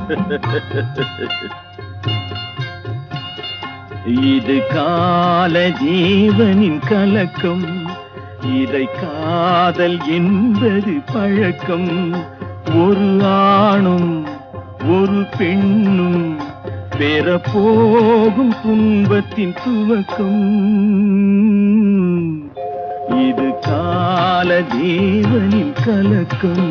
இது கால ஜீவனின் கலக்கம், இதை காதல் என்பது பழக்கம். ஒரு ஆணும் ஒரு பெண்ணும் பெறப்போகும் துன்பத்தின் துவக்கம். இது கால ஜீவனின் கலக்கம்.